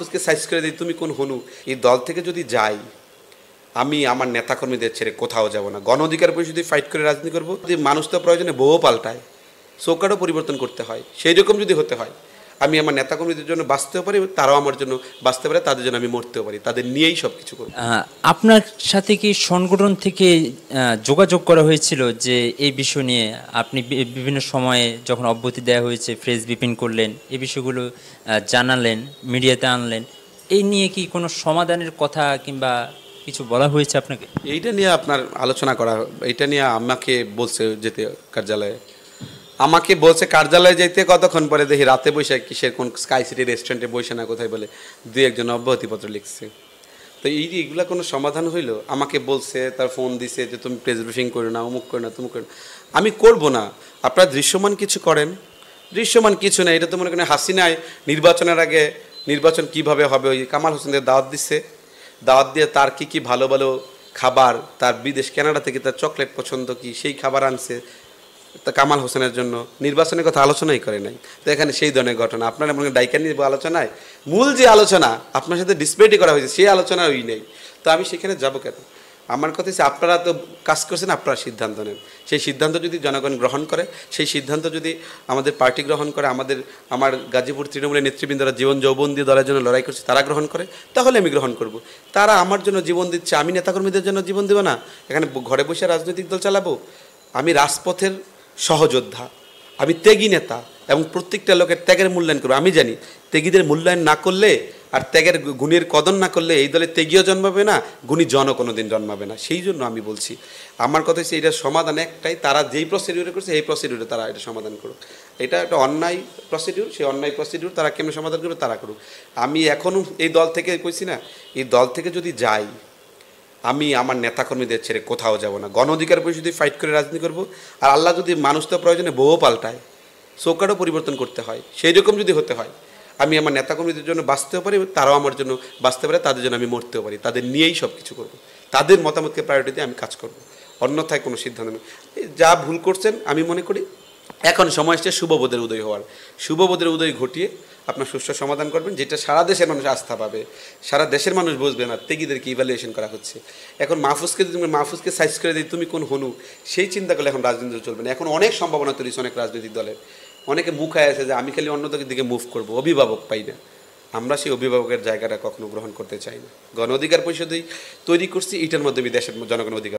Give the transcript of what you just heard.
মানুষকে সাইজ করে দিই তুমি কোন হনু এই দল থেকে যদি যাই আমি আমার নেতাকর্মীদের ছেড়ে কোথাও যাব না। গণ অধিকার পরিষদে ফাইট করে রাজনীতি করব। যদি মানুষ তো প্রয়োজনে বউও পাল্টায়, চৌকাটও পরিবর্তন করতে হয়, সেই রকম যদি হতে হয় আমি আমার নেতাকর্মীদের জন্য বাঁচতেও পারি, তারাও আমার জন্য বাঁচতে পারে, তাদের জন্য আমি মরতেও পারি, তাদের নিয়েই সব কিছু করব। আপনার সাথে কি সংগঠন থেকে যোগাযোগ করা হয়েছিল যে এই বিষয় নিয়ে আপনি বিভিন্ন সময়ে যখন অব্যাহতি দেওয়া হয়েছে প্রেস ব্রিফিং করলেন, এই বিষয়গুলো জানালেন, মিডিয়াতে আনলেন, এই নিয়ে কি কোনো সমাধানের কথা কিংবা কিছু বলা হয়েছে আপনাকে? এইটা নিয়ে আপনার আলোচনা করা, এইটা নিয়ে আমাকে বলছে যেতে কার্যালয়ে, আমাকে বলছে কার্যালয়ে যাইতে, কতক্ষণ পরে দেখি রাতে বসে কিসের কোন স্কাই সিটি রেস্টুরেন্টে বসে না কোথায় বলে দুই একজন অব্যাহতিপত্র লিখছে। তো এইগুলা কোনো সমাধান হইলো? আমাকে বলছে, তার ফোন দিছে যে তুমি প্রেস ব্রিফিং করো না, অমুক করো না, তুমুক করো না। আমি করব না। আপনারা দৃশ্যমান কিছু করেন, দৃশ্যমান কিছু না। এটা তো মনে করেন হাসিনায় নির্বাচনের আগে নির্বাচন কিভাবে হবে, ওই কামাল হোসেনদের দাওয়াত দিচ্ছে, দাওয়াত দিয়ে তার কি কি ভালো ভালো খাবার, তার বিদেশ কানাডা থেকে তার চকলেট পছন্দ কি, সেই খাবার আনছে তা কামাল হোসেনের জন্য। নির্বাচনের কথা আলোচনাই করে নাই। তো এখানে সেই ধরনের ঘটনা আপনারা মনে করেন ডাইকা নিয়ে আলোচনায়, মূল যে আলোচনা আপনার সাথে ডিসপ্লেটি করা হয়েছে সেই আলোচনা ওই নেই। তো আমি সেখানে যাবো কেন? আমার কথা হচ্ছে আপনারা তো কাজ করছেন, আপনারা সিদ্ধান্ত নেন। সেই সিদ্ধান্ত যদি জনগণ গ্রহণ করে, সেই সিদ্ধান্ত যদি আমাদের পার্টি গ্রহণ করে, আমার গাজীপুর তৃণমূলের নেতৃবৃন্দরা জীবন যৌবন দিয়ে দলের জন্য লড়াই করছে, তারা গ্রহণ করে, তাহলে আমি গ্রহণ করব। তারা আমার জন্য জীবন দিচ্ছে, আমি নেতাকর্মীদের জন্য জীবন দেবো না? এখানে ঘরে বসে রাজনৈতিক দল চালাবো? আমি রাজপথের সহযোদ্ধা, আমি ত্যাগী নেতা, এবং প্রত্যেকটা লোকের ত্যাগের মূল্যায়ন করবো। আমি জানি ত্যাগীদের মূল্যায়ন না করলে আর ত্যাগের গুণের কদর না করলে এই দলে ত্যাগীও জন্মাবে না, গুণী জনও কোনো দিন জন্মাবে না। সেই জন্য আমি বলছি, আমার কথা হচ্ছে এটার সমাধান একটাই, তারা যেই প্রসিডিউরে করছে এই প্রসিডিউরে তারা এটা সমাধান করুক। এটা একটা অন্যায় প্রসিডিউর, সেই অন্যায় প্রসিডিউর তারা কেমন সমাধান করবে তারা করুক। আমি এখনও এই দল থেকে কইছি না, এই দল থেকে যদি যাই আমি আমার নেতাকর্মীদের ছেড়ে কোথাও যাব না। গণ অধিকার পরিষদে ফাইট করে রাজনীতি করব। আর আল্লাহ যদি মানুষ তো প্রয়োজনে বউও পাল্টায়, চৌকাটও পরিবর্তন করতে হয়, সেই রকম যদি হতে হয় আমি আমার নেতাকর্মীদের জন্য বাঁচতেও পারি, তারাও আমার জন্য বাঁচতে পারে, তাদের জন্য আমি মরতেও পারি, তাদের নিয়েই সব কিছু করব। তাদের মতামতকে প্রায়োরিটি দিয়ে আমি কাজ করব, অন্যথায় কোনো সিদ্ধান্ত নেই। যা ভুল করছেন আমি মনে করি এখন সময় এসছে শুভবোধের উদয় হওয়ার। শুভবোধের উদয় ঘটিয়ে আপনার সুষ্ঠু সমাধান করবেন, যেটা সারা দেশের মানুষ আস্থা পাবে, সারা দেশের মানুষ বুঝবে না ত্যাগীদেরকে ইভ্যালুয়েশন করা হচ্ছে। এখন মাহফুজকে সাইজ করে দিই তুমি কোন হনু, সেই চিন্তা করলে এখন রাজনীতি চলবে না। এখন অনেক সম্ভাবনা তৈরি হচ্ছে অনেক রাজনৈতিক দলের, অনেকে মুখায় আছে যে আমি খালি অন্য দিকে মুভ করব, অভিভাবক পাই না। আমরা সেই অভিভাবকের জায়গাটা কখনো গ্রহণ করতে চাই না। গণ অধিকার পরিষদই তৈরি করছি, এটার মাধ্যমে দেশের জনগণ অধিকার